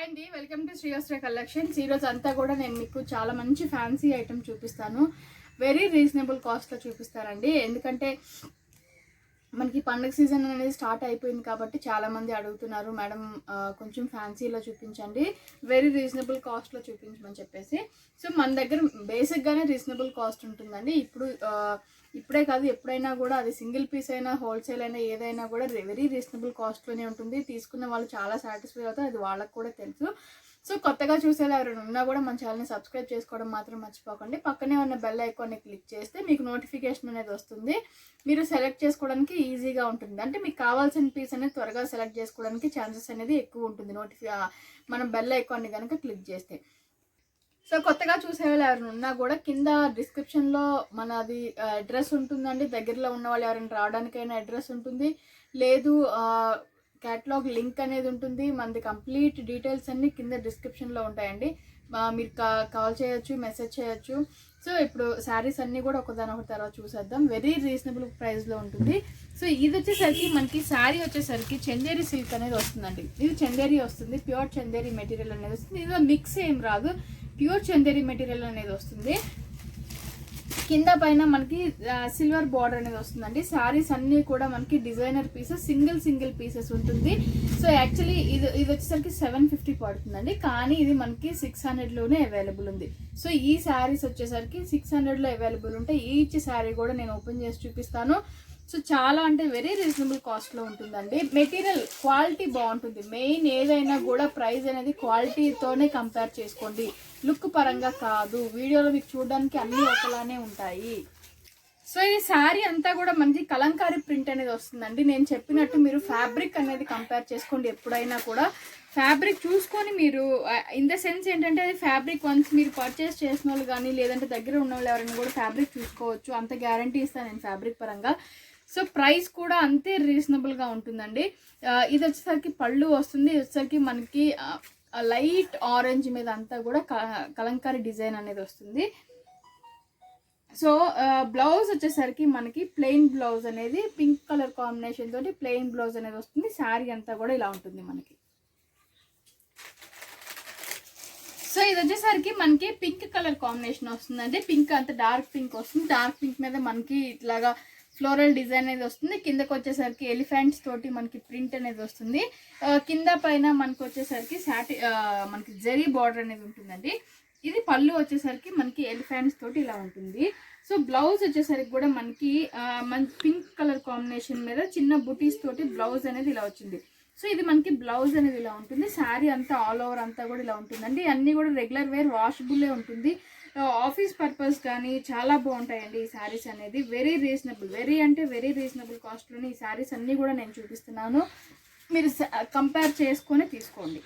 Hi అండి, welcome to శ్రీవస్త్ర collections. ఈరోజు అంతా కూడా నేను మీకు చాలా మంచి ఫ్యాన్సీ ఐటమ్ చూపిస్తాను. వెరీ రీజనబుల్ కాస్ట్లో చూపిస్తానండి. ఎందుకంటే మనకి పండుగ సీజన్ అనేది స్టార్ట్ అయిపోయింది కాబట్టి చాలామంది అడుగుతున్నారు, మేడం కొంచెం ఫ్యాన్సీలో చూపించండి, వెరీ రీజనబుల్ కాస్ట్లో చూపించమని చెప్పేసి. సో మన దగ్గర బేసిక్గానే రీజనబుల్ కాస్ట్ ఉంటుందండి. ఇప్పుడే కాదు, ఎప్పుడైనా కూడా అది సింగిల్ పీస్ అయినా హోల్సేల్ అయినా ఏదైనా కూడా వెరీ రీజనబుల్ కాస్ట్లోనే ఉంటుంది. తీసుకున్న వాళ్ళు చాలా సాటిస్ఫై అవుతారు, అది వాళ్ళకు కూడా తెలుసు. సో కొత్తగా చూసేలా ఎవరైనా ఉన్నా కూడా మన ఛానల్ని సబ్స్క్రైబ్ చేసుకోవడం మాత్రం మర్చిపోకండి. పక్కనే ఉన్న బెల్ ఐకాన్ని క్లిక్ చేస్తే మీకు నోటిఫికేషన్ అనేది వస్తుంది. మీరు సెలెక్ట్ చేసుకోవడానికి ఈజీగా ఉంటుంది. అంటే మీకు కావాల్సిన పీస్ అనేది త్వరగా సెలెక్ట్ చేసుకోవడానికి ఛాన్సెస్ అనేది ఎక్కువ ఉంటుంది మనం బెల్ ఐకాన్ని కనుక క్లిక్ చేస్తే. సో కొత్తగా చూసే వాళ్ళు ఎవరైనా ఉన్నా కూడా కింద డిస్క్రిప్షన్లో మనది అడ్రస్ ఉంటుందండి. దగ్గరలో ఉన్న వాళ్ళు ఎవరైనా రావడానికైనా అడ్రస్ ఉంటుంది, లేదు క్యాటలాగ్ లింక్ అనేది ఉంటుంది. మనది కంప్లీట్ డీటెయిల్స్ అన్నీ కింద డిస్క్రిప్షన్లో ఉంటాయండి. మీరు కాల్ చేయొచ్చు, మెసేజ్ చేయొచ్చు. సో ఇప్పుడు శారీస్ అన్నీ కూడా ఒకదాని తర్వాత చూసేద్దాం. వెరీ రీజనబుల్ ప్రైస్లో ఉంటుంది. సో ఇది వచ్చేసరికి మనకి శారీ వచ్చేసరికి చందేరి సిల్క్ అనేది వస్తుందండి. ఇది చందేరి వస్తుంది, ప్యూర్ చందేరి మెటీరియల్ అనేది వస్తుంది. ఇది మిక్స్ ఏం రాదు, ప్యూర్ చందేరి మెటీరియల్ అనేది వస్తుంది. కింద పైన మనకి సిల్వర్ బార్డర్ అనేది వస్తుందండి. శారీస్ అన్నీ కూడా మనకి డిజైనర్ పీసెస్, సింగిల్ పీసెస్ ఉంటుంది. సో యాక్చువల్లీ ఇది వచ్చేసరికి 750 పడుతుందండి, కానీ ఇది మనకి 600లోనే అవైలబుల్ ఉంది. సో ఈ శారీస్ వచ్చేసరికి 600లో అవైలబుల్ ఉంటాయి. ఈచ్ శారీ కూడా నేను ఓపెన్ చేసి చూపిస్తాను. సో చాలా అంటే వెరీ రీజనబుల్ కాస్ట్లో ఉంటుందండి. మెటీరియల్ క్వాలిటీ బాగుంటుంది. మెయిన్ ఏదైనా కూడా ప్రైస్ అనేది క్వాలిటీతోనే కంపేర్ చేసుకోండి, లుక్ పరంగా కాదు. వీడియోలో మీకు చూడడానికి అన్నీ ఒకలానే ఉంటాయి. సో ఇది శారీ అంతా కూడా మనకి కలంకారీ ప్రింట్ అనేది వస్తుందండి. నేను చెప్పినట్టు మీరు ఫ్యాబ్రిక్ అనేది కంపేర్ చేసుకోండి. ఎప్పుడైనా కూడా ఫ్యాబ్రిక్ చూసుకొని మీరు, ఇన్ ద సెన్స్ ఏంటంటే అది ఫ్యాబ్రిక్ వన్స్ మీరు పర్చేస్ చేసిన వాళ్ళు కానీ లేదంటే దగ్గర ఉన్న వాళ్ళు ఎవరైనా కూడా ఫ్యాబ్రిక్ చూసుకోవచ్చు. అంత గ్యారంటీ ఇస్తాను నేను ఫ్యాబ్రిక్ పరంగా. సో ప్రైస్ కూడా అంతే రీజనబుల్గా ఉంటుందండి. ఇది వచ్చేసరికి పళ్ళు వస్తుంది. ఇది వచ్చేసరికి మనకి లైట్ ఆరెంజ్ మీద అంతా కూడా కలంకారీ డిజైన్ అనేది వస్తుంది. సో బ్లౌజ్ వచ్చేసరికి మనకి ప్లెయిన్ బ్లౌజ్ అనేది పింక్ కలర్ కాంబినేషన్ తోటి ప్లెయిన్ బ్లౌజ్ అనేది వస్తుంది. శారీ అంతా కూడా ఇలా ఉంటుంది మనకి. సో ఇది వచ్చేసరికి మనకి పింక్ కలర్ కాంబినేషన్ వస్తుందండి. పింక్ అంత డార్క్ పింక్ వస్తుంది. డార్క్ పింక్ మీద మనకి ఇట్లాగా ఫ్లోరల్ డిజైన్ అనేది వస్తుంది. కిందకు వచ్చేసరికి ఎలిఫెంట్స్ తోటి మనకి ప్రింట్ అనేది వస్తుంది. కింద పైన మనకు వచ్చేసరికి మనకి జరీ బార్డర్ అనేది ఉంటుందండి. ఇది పళ్ళు వచ్చేసరికి మనకి ఎలిఫెంట్స్ తోటి ఇలా ఉంటుంది. సో బ్లౌజ్ వచ్చేసరికి కూడా మనకి పింక్ కలర్ కాంబినేషన్ మీద చిన్న బుటీస్ తోటి బ్లౌజ్ అనేది ఇలా వచ్చింది. సో ఇది మనకి బ్లౌజ్ అనేది ఇలా ఉంటుంది. శారీ అంతా ఆల్ ఓవర్ అంతా కూడా ఇలా ఉంటుందండి. అన్నీ కూడా రెగ్యులర్ వేర్ వాషబుల్లే ఉంటుంది. ఆఫీస్ పర్పస్ కానీ చాలా బాగుంటాయండి ఈ శారీస్ అనేది. వెరీ రీజనబుల్, వెరీ అంటే వెరీ రీజనబుల్ కాస్ట్లోనే ఈ శారీస్ అన్నీ కూడా నేను చూపిస్తున్నాను. మీరు కంపేర్ చేసుకొని తీసుకోండి.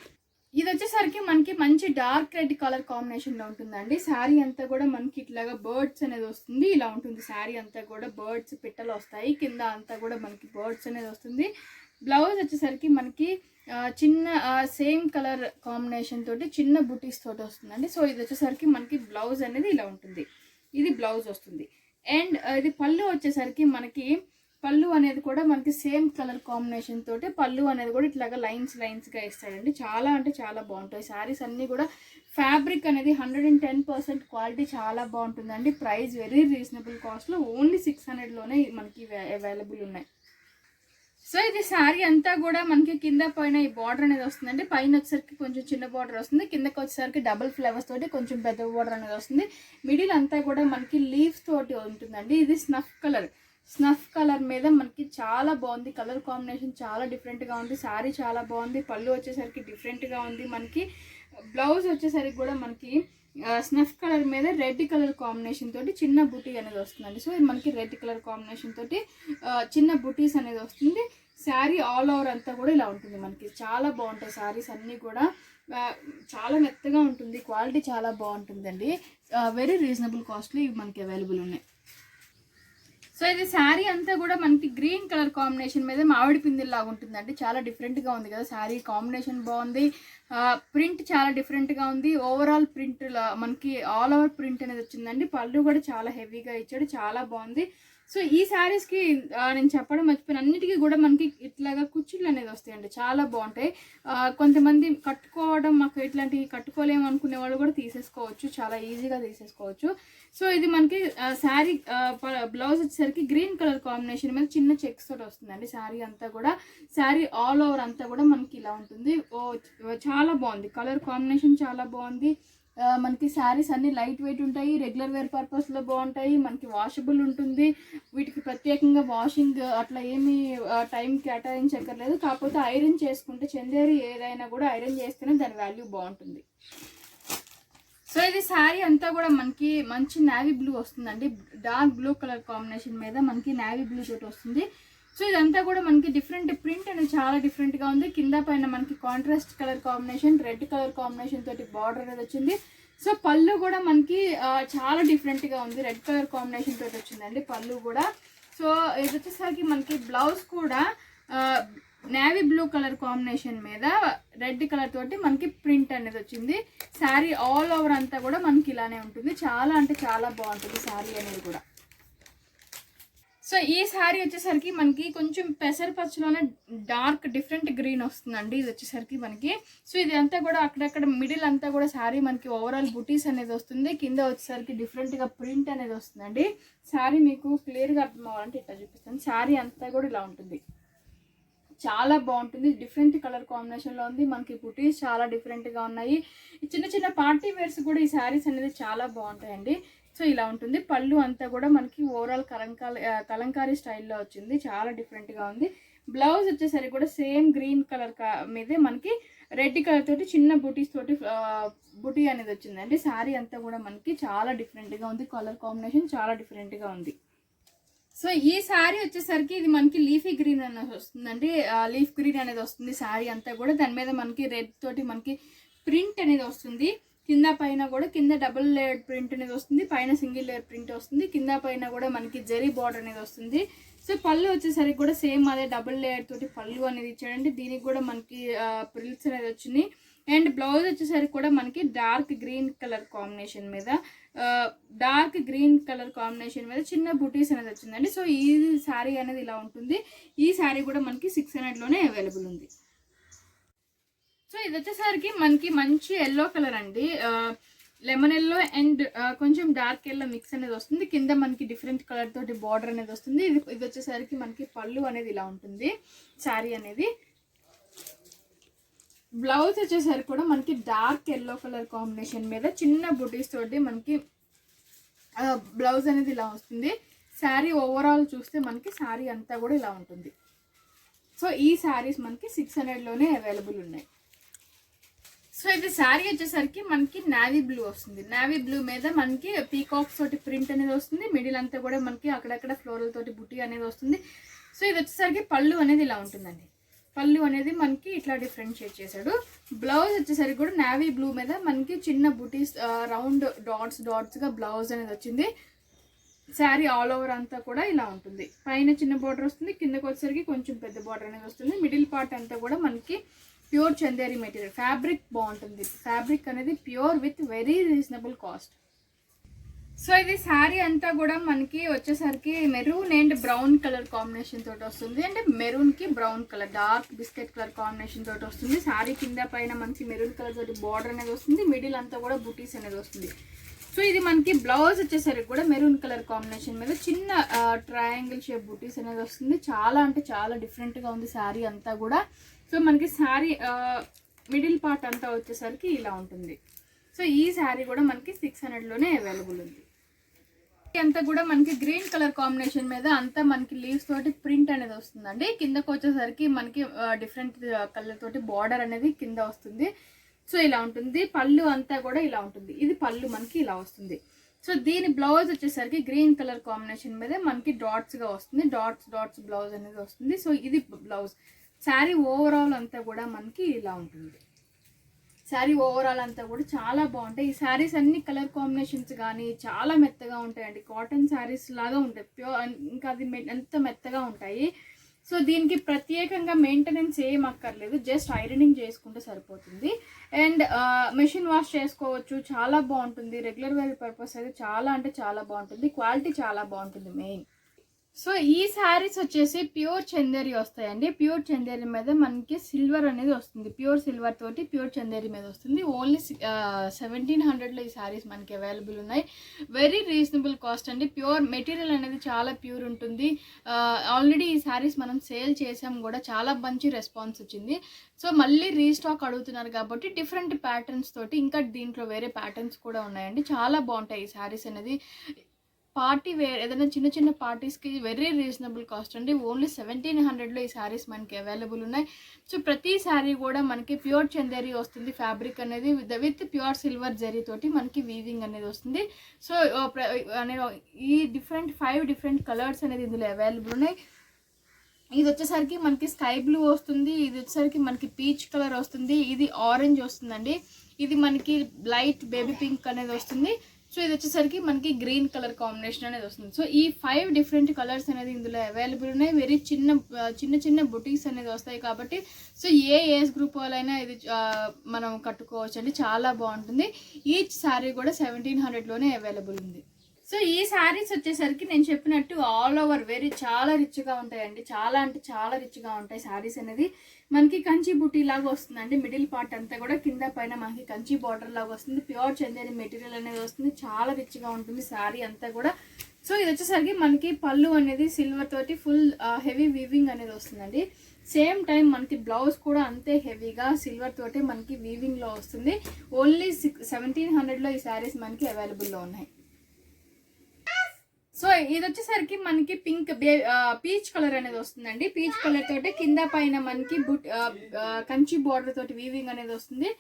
ఇది వచ్చేసరికి మనకి మంచి డార్క్ రెడ్ కలర్ కాంబినేషన్లో ఉంటుందండి. శారీ అంతా కూడా మనకి ఇట్లాగా బర్డ్స్ అనేది వస్తుంది, ఇలా ఉంటుంది. శారీ అంతా కూడా బర్డ్స్ పిట్టలు వస్తాయి, కింద అంతా కూడా మనకి బర్డ్స్ అనేది వస్తుంది. బ్లౌజ్ వచ్చేసరికి మనకి చిన్న సేమ్ కలర్ కాంబినేషన్ తోటి చిన్న బుటీస్ తోటి వస్తుందండి. సో ఇది వచ్చేసరికి మనకి బ్లౌజ్ అనేది ఇలా ఉంటుంది. ఇది బ్లౌజ్ వస్తుంది. అండ్ ఇది పళ్ళు వచ్చేసరికి మనకి పళ్ళు అనేది కూడా మనకి సేమ్ కలర్ కాంబినేషన్ తోటి పళ్ళు అనేది కూడా ఇట్లాగా లైన్స్గా ఇస్తాడండి. చాలా అంటే చాలా బాగుంటాయి శారీస్ అన్నీ కూడా. ఫ్యాబ్రిక్ అనేది 110% క్వాలిటీ చాలా బాగుంటుందండి. ప్రైస్ వెరీ రీజనబుల్ కాస్ట్లో ఓన్లీ 600లోనే మనకి అవైలబుల్ ఉన్నాయి. సో ఇది శారీ అంతా కూడా మనకి కింద పైన ఈ బార్డర్ అనేది వస్తుందండి. పైన వచ్చేసరికి కొంచెం చిన్న బార్డర్ వస్తుంది, కిందకి వచ్చేసరికి డబుల్ ఫ్లవర్స్ తోటి కొంచెం పెద్ద బార్డర్ అనేది వస్తుంది. మిడిల్ అంతా కూడా మనకి లీవ్స్ తోటి ఉంటుందండి. ఇది స్నఫ్ కలర్ మీద మనకి చాలా బాగుంది. కలర్ కాంబినేషన్ చాలా డిఫరెంట్గా ఉంది. శారీ చాలా బాగుంది. పళ్ళు వచ్చేసరికి డిఫరెంట్గా ఉంది. మనకి బ్లౌజ్ వచ్చేసరికి కూడా మనకి స్నఫ్ కలర్ మీద రెడ్ కలర్ కాంబినేషన్ తోటి చిన్న బుటీ అనేది వస్తుందండి. సో ఇది మనకి రెడ్ కలర్ కాంబినేషన్ తోటి చిన్న బుటీస్ అనేది వస్తుంది. శారీ ఆల్ ఓవర్ అంతా కూడా ఇలా ఉంటుంది. మనకి చాలా బాగుంటాయి శారీస్ అన్నీ కూడా. చాలా మెత్తగా ఉంటుంది, క్వాలిటీ చాలా బాగుంటుందండి. వెరీ రీజనబుల్ కాస్ట్లో ఇవి మనకి అవైలబుల్ ఉన్నాయి. సో ఇది శారీ అంతా కూడా మనకి గ్రీన్ కలర్ కాంబినేషన్ మీద మామిడి పిందెల్లాగా ఉంటుందండి. చాలా డిఫరెంట్గా ఉంది కదా, శారీ కాంబినేషన్ బాగుంది. ప్రింట్ చాలా డిఫరెంట్గా ఉంది. ఓవరాల్ ప్రింట్ మనకి ఆల్ ఓవర్ ప్రింట్ అనేది వచ్చిందండి. పళ్ళు కూడా చాలా హెవీగా ఇచ్చాడు, చాలా బాగుంది. సో ఈ శారీస్కి నేను చెప్పడం మర్చిపోయిన, అన్నిటికీ కూడా మనకి ఇట్లాగా కుచ్చిళ్ళు అనేది వస్తాయండి, చాలా బాగుంటాయి. కొంతమంది కట్టుకోవడం బాటమ్ మాకు ఇట్లాంటివి కట్టుకోలేము అనుకునే వాళ్ళు కూడా తీసేసుకోవచ్చు, చాలా ఈజీగా తీసేసుకోవచ్చు. సో ఇది మనకి శారీ బ్లౌజ్ వచ్చేసరికి గ్రీన్ కలర్ కాంబినేషన్ మీద చిన్న చెక్స్ తోటి వస్తుందండి. శారీ అంతా కూడా, శారీ ఆల్ ఓవర్ అంతా కూడా మనకి ఇలా ఉంటుంది. చాలా బాగుంది, కలర్ కాంబినేషన్ చాలా బాగుంది. మనకి శారీస్ అన్ని లైట్ వెయిట్ ఉంటాయి, రెగ్యులర్ వేర్ పర్పస్లో బాగుంటాయి, మనకి వాషబుల్ ఉంటుంది. వీటికి ప్రత్యేకంగా వాషింగ్ అట్లా ఏమీ టైం కేటాయించక్కర్లేదు. కాకపోతే ఐరన్ చేసుకుంటే చందేరి ఏదైనా కూడా ఐరన్ చేస్తేనే దాని వాల్యూ బాగుంటుంది. సో ఇది శారీ అంతా కూడా మనకి మంచి నావీ బ్లూ వస్తుందండి. డార్క్ బ్లూ కలర్ కాంబినేషన్ మీద మనకి నావీ బ్లూ తోటి వస్తుంది. సో ఇదంతా కూడా మనకి డిఫరెంట్ ప్రింట్ అనేది చాలా డిఫరెంట్గా ఉంది. కింద పైన మనకి contrast colour combination, red colour combination తోటి బార్డర్ అనేది వచ్చింది. సో పళ్ళు కూడా మనకి చాలా డిఫరెంట్గా ఉంది, రెడ్ కలర్ కాంబినేషన్ తోటి వచ్చిందండి పళ్ళు కూడా. సో ఇది వచ్చేసరికి మనకి బ్లౌజ్ కూడా నేవీ బ్లూ కలర్ కాంబినేషన్ మీద రెడ్ కలర్ తోటి మనకి ప్రింట్ అనేది వచ్చింది. శారీ ఆల్ ఓవర్ అంతా కూడా మనకి ఇలానే ఉంటుంది. చాలా అంటే చాలా బాగుంటుంది శారీ అనేది కూడా. సో ఈ శారీ వచ్చేసరికి మనకి కొంచెం పెసరపచ్చలోనే డార్క్ డిఫరెంట్ గ్రీన్ వస్తుందండి ఇది వచ్చేసరికి మనకి. సో ఇది అంతా కూడా అక్కడక్కడ మిడిల్ అంతా కూడా శారీ మనకి ఓవరాల్ బుటీస్ అనేది వస్తుంది. కింద వచ్చేసరికి డిఫరెంట్గా ప్రింట్ అనేది వస్తుందండి. శారీ మీకు క్లియర్గా అర్థం అవ్వాలంటే ఇట్లా చూపిస్తాను. శారీ అంతా కూడా ఇలా ఉంటుంది, చాలా బాగుంటుంది. డిఫరెంట్ కలర్ కాంబినేషన్లో ఉంది. మనకి బుటీస్ చాలా డిఫరెంట్గా ఉన్నాయి. చిన్న చిన్న పార్టీ వేర్స్ కూడా ఈ శారీస్ అనేది చాలా బాగుంటాయండి. సో ఇలా ఉంటుంది. పళ్ళు అంతా కూడా మనకి ఓవరాల్ కలంకారీ స్టైల్లో వచ్చింది, చాలా డిఫరెంట్గా ఉంది. బ్లౌజ్ వచ్చేసరికి కూడా సేమ్ గ్రీన్ కలర్ మీదే మనకి రెడ్ కలర్ తోటి చిన్న బుటీస్ తోటి బుటీ అనేది వచ్చిందండి. శారీ అంతా కూడా మనకి చాలా డిఫరెంట్గా ఉంది, కలర్ కాంబినేషన్ చాలా డిఫరెంట్గా ఉంది. సో ఈ శారీ వచ్చేసరికి ఇది మనకి లీఫీ గ్రీన్ అనేది వస్తుందండి. లీఫ్ గ్రీన్ అనేది వస్తుంది శారీ అంతా కూడా. దాని మీద మనకి రెడ్ తోటి మనకి ప్రింట్ అనేది వస్తుంది. కింద పైన కూడా, కింద డబుల్ లేయర్ ప్రింట్ అనేది వస్తుంది, పైన సింగిల్ లేయర్ ప్రింట్ వస్తుంది. కింద పైన కూడా మనకి జరీ బార్డర్ అనేది వస్తుంది. సో పళ్ళు వచ్చేసరికి కూడా సేమ్ అదే డబుల్ లేయర్ తోటి పళ్ళు అనేది ఇచ్చాడండి. దీనికి కూడా మనకి ప్రిల్స్ అనేది వచ్చినాయి. అండ్ బ్లౌజ్ వచ్చేసరికి కూడా మనకి డార్క్ గ్రీన్ కలర్ కాంబినేషన్ మీద చిన్న బుటీస్ అనేది వచ్చిందండి. సో ఈ శారీ అనేది ఇలా ఉంటుంది. ఈ శారీ కూడా మనకి 600లోనే అవైలబుల్ ఉంది. సో ఇది వచ్చేసరికి మనకి మంచి ఎల్లో కలర్ అండి, లెమన్ ఎల్లో అండ్ కొంచెం డార్క్ ఎల్లో మిక్స్ అనేది వస్తుంది. కింద మనకి డిఫరెంట్ కలర్ తోటి బార్డర్ అనేది వస్తుంది. ఇది వచ్చేసరికి మనకి పళ్ళు అనేది ఇలా ఉంటుంది శారీ అనేది. బ్లౌజ్ వచ్చేసరికి కూడా మనకి డార్క్ ఎల్లో కలర్ కాంబినేషన్ మీద చిన్న బుటీస్ తోటి మనకి బ్లౌజ్ అనేది ఇలా వస్తుంది. శారీ ఓవరాల్ చూస్తే మనకి శారీ అంతా కూడా ఇలా ఉంటుంది. సో ఈ శారీస్ మనకి 600లోనే అవైలబుల్ ఉన్నాయి. సో ఇది శారీ వచ్చేసరికి మనకి నావీ బ్లూ వస్తుంది. నావీ బ్లూ మీద మనకి పీకాక్స్ తోటి ప్రింట్ అనేది వస్తుంది. మిడిల్ అంతా కూడా మనకి అక్కడక్కడ ఫ్లోరల్ తోటి బుటీ అనేది వస్తుంది. సో ఇది వచ్చేసరికి పళ్ళు అనేది ఇలా ఉంటుందండి. పళ్ళు అనేది మనకి ఇట్లా డిఫరెన్షియేట్ చేశాడు. బ్లౌజ్ వచ్చేసరికి కూడా నావీ బ్లూ మీద మనకి చిన్న బుటీస్ రౌండ్ డాట్స్గా బ్లౌజ్ అనేది వచ్చింది. శారీ ఆల్ ఓవర్ అంతా కూడా ఇలా ఉంటుంది. పైన చిన్న బార్డర్ వస్తుంది, కిందకి వచ్చేసరికి కొంచెం పెద్ద బార్డర్ అనేది వస్తుంది. మిడిల్ పార్ట్ అంతా కూడా మనకి ప్యూర్ చందేరి మెటీరియల్, ఫ్యాబ్రిక్ బాగుంటుంది. ఫ్యాబ్రిక్ అనేది pure with very reasonable cost. So ఇది శారీ అంతా కూడా మనకి వచ్చేసరికి maroon and brown colour combination తోటి వస్తుంది. అంటే మెరూన్ కి brown colour, dark biscuit colour combination తోటి వస్తుంది. శారీ కింద పైన మనకి మెరూన్ కలర్ తోటి బార్డర్ అనేది వస్తుంది. మిడిల్ అంతా కూడా బుటీస్ అనేది వస్తుంది. సో ఇది మనకి బ్లౌజ్ వచ్చేసరికి కూడా మెరూన్ కలర్ కాంబినేషన్ మీద చిన్న ట్రయాంగిల్ షేప్ బుటీస్ అనేది వస్తుంది. చాలా అంటే చాలా డిఫరెంట్గా ఉంది శారీ అంతా కూడా. సో మనకి శారీ మిడిల్ పార్ట్ అంతా వచ్చేసరికి ఇలా ఉంటుంది. సో ఈ శారీ కూడా మనకి 600లోనే అవైలబుల్ ఉంది. అంతా కూడా మనకి గ్రీన్ కలర్ కాంబినేషన్ మీద అంతా మనకి లీవ్స్ తోటి ప్రింట్ అనేది వస్తుందండి. కిందకు వచ్చేసరికి మనకి డిఫరెంట్ కలర్ తోటి బార్డర్ అనేది కింద వస్తుంది. సో ఇలా ఉంటుంది. పళ్ళు అంతా కూడా ఇలా ఉంటుంది. ఇది పళ్ళు మనకి ఇలా వస్తుంది. సో దీని బ్లౌజ్ వచ్చేసరికి గ్రీన్ కలర్ కాంబినేషన్ మీద మనకి డాట్స్గా వస్తుంది. డాట్స్ బ్లౌజ్ అనేది వస్తుంది. సో ఇది బ్లౌజ్. శారీ ఓవరాల్ అంతా కూడా మనకి ఇలా ఉంటుంది. శారీ ఓవరాల్ అంతా కూడా చాలా బాగుంటాయి. ఈ శారీస్ అన్ని కలర్ కాంబినేషన్స్ కానీ చాలా మెత్తగా ఉంటాయండి. కాటన్ శారీస్ లాగా ఉంటాయి, ప్యూర్. ఇంకా అది ఎంత మెత్తగా ఉంటాయి. సో దీనికి ప్రత్యేకంగా మెయింటెనెన్స్ ఏం అక్కర్లేదు, జస్ట్ ఐరనింగ్ చేసుకుంటే సరిపోతుంది. అండ్ మెషిన్ వాష్ చేసుకోవచ్చు, చాలా బాగుంటుంది. రెగ్యులర్ వేర్ పర్పస్ అయితే చాలా అంటే చాలా బాగుంటుంది. క్వాలిటీ చాలా బాగుంటుంది మెయిన్. సో ఈ శారీస్ వచ్చేసి ప్యూర్ చందేరి వస్తాయండి. ప్యూర్ చందేరి మీద మనకి సిల్వర్ అనేది వస్తుంది. ప్యూర్ సిల్వర్ తోటి ప్యూర్ చందేరి మీద వస్తుంది. ఓన్లీ 1700లో ఈ శారీస్ మనకి అవైలబుల్ ఉన్నాయి. వెరీ రీజనబుల్ కాస్ట్ అండి. ప్యూర్ మెటీరియల్ అనేది చాలా ప్యూర్ ఉంటుంది. ఆల్రెడీ ఈ శారీస్ మనం సేల్ చేసాం కూడా, చాలా మంచి రెస్పాన్స్ వచ్చింది. సో మళ్ళీ రీస్టాక్ అడుగుతున్నారు కాబట్టి డిఫరెంట్ ప్యాటర్న్స్ తోటి, ఇంకా దీంట్లో వేరే ప్యాటర్న్స్ కూడా ఉన్నాయండి. చాలా బాగుంటాయి ఈ శారీస్ అనేది. పార్టీ వేర్ ఏదైనా చిన్న చిన్న పార్టీస్కి వెరీ రీజనబుల్ కాస్ట్ అండి. ఓన్లీ 1700లో ఈ శారీస్ మనకి అవైలబుల్ ఉన్నాయి. సో ప్రతి శారీ కూడా మనకి ప్యూర్ చందేరి వస్తుంది. ఫ్యాబ్రిక్ అనేది విత్ ప్యూర్ సిల్వర్ జరీ తోటి మనకి వీవింగ్ అనేది వస్తుంది. సో ఈ 5 డిఫరెంట్ కలర్స్ అనేది ఇందులో అవైలబుల్ ఉన్నాయి. ఇది వచ్చేసరికి మనకి స్కై బ్లూ వస్తుంది. ఇది వచ్చేసరికి మనకి పీచ్ కలర్ వస్తుంది. ఇది ఆరెంజ్ వస్తుందండి. ఇది మనకి లైట్ బేబీ పింక్ అనేది వస్తుంది. సో ఇది వచ్చేసరికి మనకి గ్రీన్ కలర్ కాంబినేషన్ అనేది వస్తుంది. సో ఈ 5 డిఫరెంట్ కలర్స్ అనేది ఇందులో అవైలబుల్ ఉన్నాయి. వెరీ చిన్న బుటీస్ అనేది వస్తాయి కాబట్టి సో ఏ ఏజ్ గ్రూప్ వాళ్ళైనా ఇది మనం కట్టుకోవచ్చు అండి. చాలా బాగుంటుంది. ఈచ్ శారీ కూడా 1700లోనే అవైలబుల్ ఉంది. సో ఈ శారీస్ వచ్చేసరికి నేను చెప్పినట్టు ఆల్ ఓవర్ చాలా రిచ్గా ఉంటాయండి. చాలా అంటే చాలా రిచ్గా ఉంటాయి శారీస్ అనేది. మనకి కంచి బుటీ లాగా వస్తుందండి. మిడిల్ పార్ట్ అంతా కూడా కింద పైన మనకి కంచి బార్డర్ లాగా వస్తుంది. ప్యూర్ చందేరి మెటీరియల్ అనేది వస్తుంది. చాలా రిచ్గా ఉంటుంది శారీ అంతా కూడా. సో ఇది వచ్చేసరికి మనకి పళ్ళు అనేది సిల్వర్ తోటి ఫుల్ హెవీ వీవింగ్ అనేది వస్తుందండి. సేమ్ టైం మనకి బ్లౌజ్ కూడా అంతే హెవీగా సిల్వర్ తోటి మనకి వీవింగ్లో వస్తుంది. ఓన్లీ 1700లో ఈ శారీస్ మనకి అవైలబుల్లో ఉన్నాయి. సో ఇది వచ్చేసరికి మనకి పీచ్ కలర్ అనేది వస్తుందండి. పీచ్ కలర్ తోటి కింద పైన మనకి కంచి బార్డర్ తోటి వీవింగ్ అనేది వస్తుంది.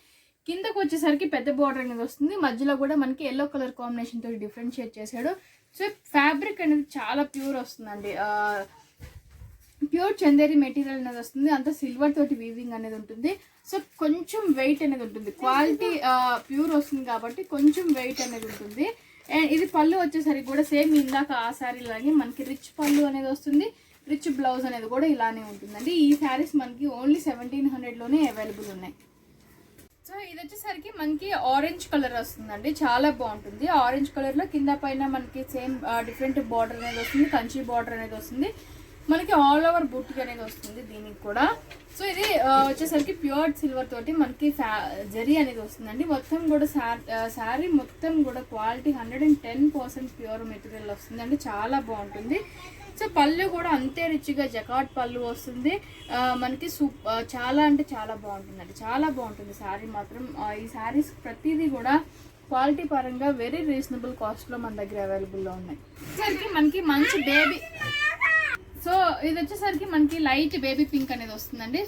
కిందకు వచ్చేసరికి పెద్ద బార్డర్ అనేది వస్తుంది. మధ్యలో కూడా మనకి ఎల్లో కలర్ కాంబినేషన్ తోటి డిఫరెన్షియేట్ చేశాడు. సో ఫ్యాబ్రిక్ అనేది చాలా ప్యూర్ వస్తుందండి. ప్యూర్ చందేరి మెటీరియల్ అనేది వస్తుంది. అంత సిల్వర్ తోటి వీవింగ్ అనేది ఉంటుంది. సో కొంచెం వెయిట్ అనేది ఉంటుంది. క్వాలిటీ ప్యూర్ వస్తుంది కాబట్టి కొంచెం వెయిట్ అనేది ఉంటుంది. అండ్ ఇది పళ్ళు వచ్చేసరికి కూడా సేమ్ ఇందాక ఆ శారీ లాగే మనకి రిచ్ పళ్ళు అనేది వస్తుంది. రిచ్ బ్లౌజ్ అనేది కూడా ఇలానే ఉంటుందండి. ఈ శారీస్ మనకి ఓన్లీ 1700లోనే అవైలబుల్ ఉన్నాయి. సో ఇది వచ్చేసరికి మనకి ఆరెంజ్ కలర్ వస్తుందండి. చాలా బాగుంటుంది. ఆరెంజ్ కలర్లో కింద పైన మనకి సేమ్ డిఫరెంట్ బార్డర్ అనేది వస్తుంది. కంచి బార్డర్ అనేది వస్తుంది. మనకి ఆల్ ఓవర్ బుట్టి అనేది వస్తుంది దీనికి కూడా. సో ఇది వచ్చేసరికి ప్యూర్ సిల్వర్ తోటి మనకి జరీ అనేది వస్తుందండి. మొత్తం కూడా శారీ మొత్తం కూడా క్వాలిటీ 110% ప్యూర్ మెటీరియల్ వస్తుందండి. చాలా బాగుంటుంది. సో పళ్ళు కూడా అంతే రిచ్గా జకాట్ పళ్ళు వస్తుంది మనకి. చాలా అంటే చాలా బాగుంటుందండి. చాలా బాగుంటుంది శారీ మాత్రం. ఈ శారీస్ ప్రతిదీ కూడా క్వాలిటీ పరంగా వెరీ రీజనబుల్ కాస్ట్లో మన దగ్గర అవైలబుల్లో ఉన్నాయి. సరికి మనకి మంచి బేబీ సో ఇది వచ్చేసరికి మనకి లైట్ బేబీ పింక్ అనేది వస్తుందండి.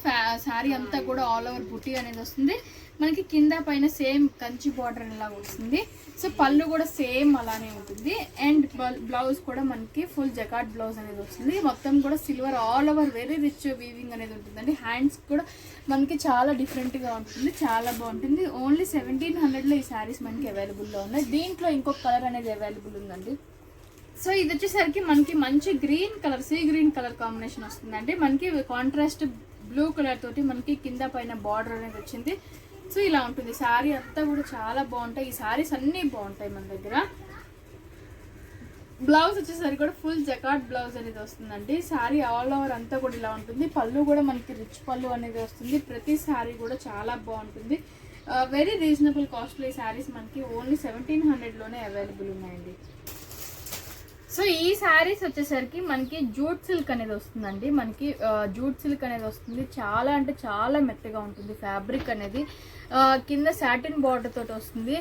శారీ అంతా కూడా ఆల్ ఓవర్ బుట్టి అనేది వస్తుంది. మనకి కింద పైన సేమ్ కంచి బార్డర్ అనేలాగా వస్తుంది. సో పళ్ళు కూడా సేమ్ అలానే ఉంటుంది. అండ్ బ్లౌజ్ కూడా మనకి ఫుల్ జకాట్ బ్లౌజ్ అనేది వస్తుంది. మొత్తం కూడా silver all over very rich weaving అనేది ఉంటుందండి. హ్యాండ్స్ కూడా మనకి చాలా డిఫరెంట్గా ఉంటుంది. చాలా బాగుంటుంది. ఓన్లీ 1700లో ఈ శారీస్ మనకి అవైలబుల్లో ఉన్నాయి. దీంట్లో ఇంకొక కలర్ అనేది అవైలబుల్ ఉందండి. సో ఇది వచ్చేసరికి మనకి మంచి green colour, sea green colour combination వస్తుందండి. మనకి కాంట్రాస్ట్ బ్లూ కలర్ తోటి మనకి కింద పైన బార్డర్ అనేది వచ్చింది. సో ఇలా ఉంటుంది శారీ అంతా కూడా. చాలా బాగుంటాయి ఈ శారీస్ అన్నీ బాగుంటాయి మన దగ్గర. బ్లౌజ్ వచ్చేసరికి కూడా ఫుల్ జకాట్ బ్లౌజ్ అనేది వస్తుందండి. శారీ ఆల్ ఓవర్ అంతా కూడా ఇలా ఉంటుంది. పళ్ళు కూడా మనకి రిచ్ పళ్ళు అనేది వస్తుంది. ప్రతి శారీ కూడా చాలా బాగుంటుంది. వెరీ రీజనబుల్ కాస్ట్లో ఈ శారీస్ మనకి ఓన్లీ 1700లోనే అవైలబుల్ ఉన్నాయండి. సో ఈ శారీస్ వచ్చేసరికి మనకి జూట్ సిల్క్ అనేది వస్తుందండి. మనకి జూట్ సిల్క్ అనేది వస్తుంది. చాలా అంటే చాలా మెత్తగా ఉంటుంది ఫ్యాబ్రిక్ అనేది. కింద సాటిన్ బార్డర్ తోటి వస్తుంది.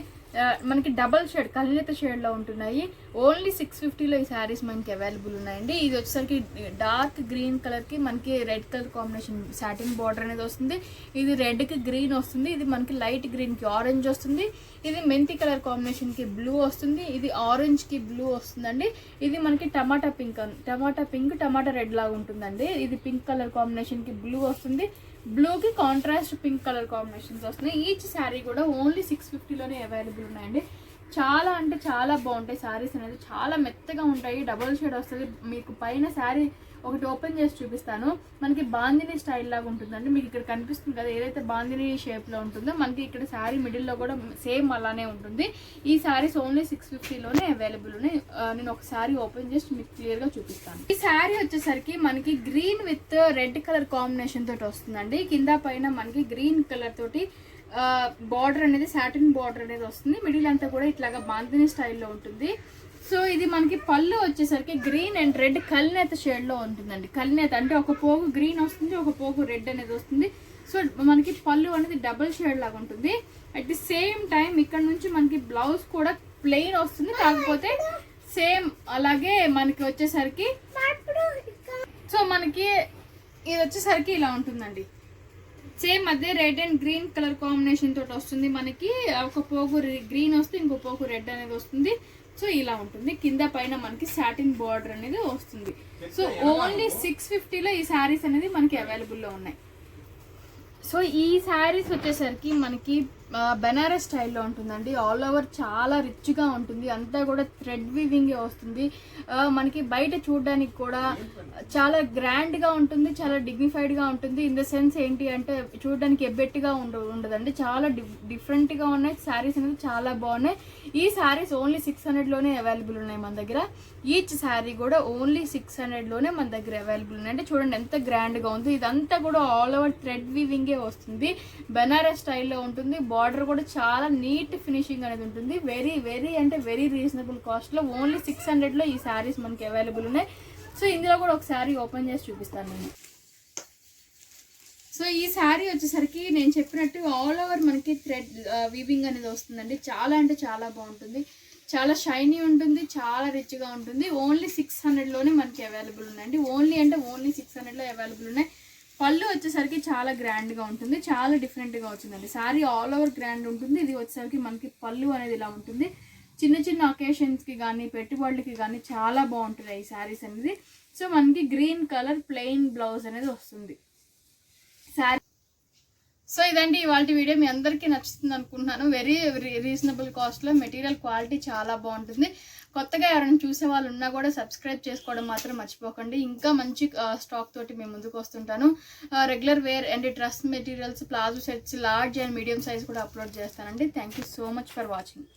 మనకి డబల్ షేడ్ కల్నేత షేడ్లో ఉంటున్నాయి. ఓన్లీ 650లో ఈ శారీస్ మనకి అవైలబుల్ ఉన్నాయండి. ఇది వచ్చేసరికి డార్క్ గ్రీన్ కలర్కి మనకి red colour combination satin border అనేది వస్తుంది. ఇది రెడ్కి గ్రీన్ వస్తుంది. ఇది మనకి లైట్ గ్రీన్కి ఆరెంజ్ వస్తుంది. ఇది మెంతి కలర్ కాంబినేషన్కి బ్లూ వస్తుంది. ఇది ఆరెంజ్కి బ్లూ వస్తుందండి. ఇది మనకి టమాటా పింక్ టమాటా రెడ్ లాగా ఉంటుందండి. ఇది పింక్ కలర్ కాంబినేషన్కి బ్లూ వస్తుంది. బ్లూకి కాంట్రాస్ట్ పింక్ కలర్ కాంబినేషన్స్ వస్తున్నాయి. ఈచ్ శారీ కూడా ఓన్లీ 650లోనే అవైలబుల్ ఉన్నాయండి. చాలా అంటే చాలా బాగుంటాయి శారీస్ అనేది, చాలా మెత్తగా ఉంటాయి, డబుల్ షేడ్ వస్తుంది. మీకు పైన శారీ ఒకటి ఓపెన్ చేసి చూపిస్తాను. మనకి బాందిని స్టైల్ లాగా ఉంటుందండి, మీకు ఇక్కడ కనిపిస్తుంది కదా ఏదైతే బాందిని షేప్లో ఉంటుందో మనకి ఇక్కడ శారీ మిడిల్లో కూడా సేమ్ అలానే ఉంటుంది. ఈ శారీస్ ఓన్లీ 650లోనే అవైలబుల్ ఉన్నాయి. నేను ఒక శారీ ఓపెన్ చేసి మీకు క్లియర్గా చూపిస్తాను. ఈ శారీ వచ్చేసరికి మనకి green with red colour combination తోటి వస్తుందండి. కింద పైన మనకి గ్రీన్ కలర్ తోటి బార్డర్ అనేది సాటిన్ బార్డర్ అనేది వస్తుంది. మిడిల్ అంతా కూడా ఇట్లాగా బాందిని స్టైల్లో ఉంటుంది. సో ఇది మనకి పళ్ళు వచ్చేసరికి గ్రీన్ అండ్ రెడ్ కలినేత షేడ్లో ఉంటుందండి. కలినేత అంటే ఒక పోగు గ్రీన్ వస్తుంది, ఒక పోగు రెడ్ అనేది వస్తుంది. సో మనకి పళ్ళు అనేది డబుల్ షేడ్ లాగా ఉంటుంది. అట్ ది సేమ్ టైం ఇక్కడ నుంచి మనకి బ్లౌజ్ కూడా ప్లెయిన్ వస్తుంది, కాకపోతే సేమ్ అలాగే మనకి వచ్చేసరికి సో మనకి ఇది వచ్చేసరికి ఇలా ఉంటుందండి. సేమ్ అదే red and green colour combination తోటి వస్తుంది. మనకి ఒక పోగు గ్రీన్ వస్తే ఇంకో పోగు రెడ్ అనేది వస్తుంది. సో ఇలా ఉంటుంది. కింద పైన మనకి సాటిన్ బార్డర్ అనేది వస్తుంది. సో ఓన్లీ 650లో ఈ శారీస్ అనేది మనకి అవైలబుల్లో ఉన్నాయి. సో ఈ శారీస్ వచ్చేసరికి మనకి బెనారస్ స్టైల్లో ఉంటుందండి. ఆల్ ఓవర్ చాలా రిచ్గా ఉంటుంది, అంతా కూడా థ్రెడ్ వీవింగే వస్తుంది. మనకి బయట చూడడానికి కూడా చాలా గ్రాండ్గా ఉంటుంది, చాలా డిగ్నిఫైడ్గా ఉంటుంది. ఇన్ ద సెన్స్ ఏంటి అంటే చూడడానికి ఎబ్బెట్టుగా ఉండదండి, చాలా డిఫరెంట్గా ఉన్నాయి శారీస్ అనేది, చాలా బాగున్నాయి. ఈ శారీస్ ఓన్లీ 600లోనే అవైలబుల్ ఉన్నాయి మన దగ్గర. ఈచ్ శారీ కూడా ఓన్లీ 600లోనే మన దగ్గర అవైలబుల్ ఉన్నాయి. అంటే చూడండి ఎంత గ్రాండ్గా ఉంది. ఇదంతా కూడా ఆల్ ఓవర్ థ్రెడ్ వీవింగే వస్తుంది, బెనారస్ స్టైల్లో ఉంటుంది. బార్డర్ కూడా చాలా నీట్ ఫినిషింగ్ అనేది ఉంటుంది. వెరీ వెరీ అంటే వెరీ రీజనబుల్ కాస్ట్లో ఓన్లీ 600లో ఈ శారీస్ మనకి అవైలబుల్ ఉన్నాయి. సో ఇందులో కూడా ఒక శారీ ఓపెన్ చేసి చూపిస్తాను నేను. సో ఈ శారీ వచ్చేసరికి నేను చెప్పినట్టు ఆల్ ఓవర్ మనకి థ్రెడ్ వీవింగ్ అనేది వస్తుందండి. చాలా అంటే చాలా బాగుంటుంది, చాలా షైనీ ఉంటుంది, చాలా రిచ్గా ఉంటుంది. ఓన్లీ 600లోనే మనకి అవైలబుల్ ఉన్నాయండి. ఓన్లీ అంటే ఓన్లీ 600లో అవైలబుల్ ఉన్నాయి. పళ్ళు వచ్చేసరికి చాలా గ్రాండ్గా ఉంటుంది, చాలా డిఫరెంట్గా వచ్చిందండి. శారీ ఆల్ ఓవర్ గ్రాండ్ ఉంటుంది. ఇది వచ్చేసరికి మనకి పళ్ళు అనేది ఇలా ఉంటుంది. చిన్న చిన్న ఒకేషన్స్కి కానీ పెట్టుబడులకి కానీ చాలా బాగుంటుంది ఈ శారీస్ అనేది. సో మనకి గ్రీన్ కలర్ ప్లెయిన్ బ్లౌజ్ అనేది వస్తుంది శారీ. సో ఇదండి ఇవాళ వీడియో, మీ అందరికీ నచ్చుతుంది అనుకుంటున్నాను. వెరీ రీజనబుల్ కాస్ట్లో మెటీరియల్ క్వాలిటీ చాలా బాగుంటుంది. కొత్తగా ఎవరైనా చూసే వాళ్ళు ఉన్నా కూడా సబ్స్క్రైబ్ చేసుకోవడం మాత్రం మర్చిపోకండి. ఇంకా మంచి స్టాక్ తోటి మేము ముందుకు వస్తుంటాను. Regular wear and dress materials, palazzo sets, large and medium size కూడా అప్లోడ్ చేస్తానండి. Thank you so much for watching.